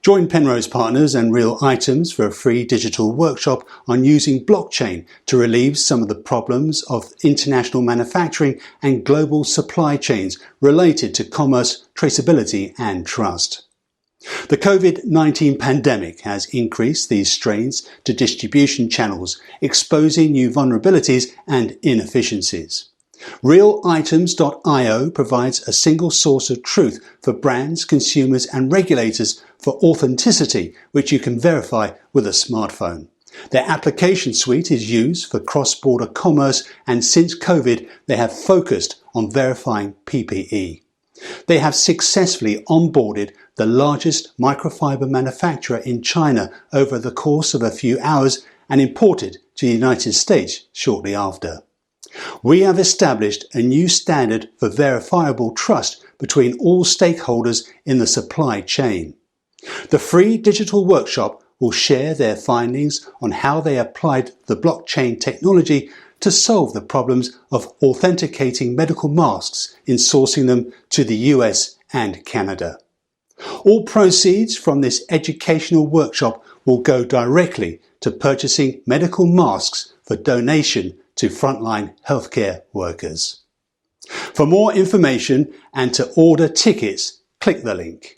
Join Penrose Partners and Real Items for a free digital workshop on using blockchain to relieve some of the problems of international manufacturing and global supply chains related to commerce, traceability and trust. The COVID-19 pandemic has increased these strains to distribution channels, exposing new vulnerabilities and inefficiencies. RealItems.io provides a single source of truth for brands, consumers and regulators for authenticity, which you can verify with a smartphone. Their application suite is used for cross-border commerce, and since COVID, they have focused on verifying PPE. They have successfully onboarded the largest microfiber manufacturer in China over the course of a few hours and imported to the United States shortly after. We have established a new standard for verifiable trust between all stakeholders in the supply chain. The free digital workshop will share their findings on how they applied the blockchain technology to solve the problems of authenticating medical masks in sourcing them to the US and Canada. All proceeds from this educational workshop will go directly to purchasing medical masks for donation to frontline healthcare workers. For more information and to order tickets, click the link.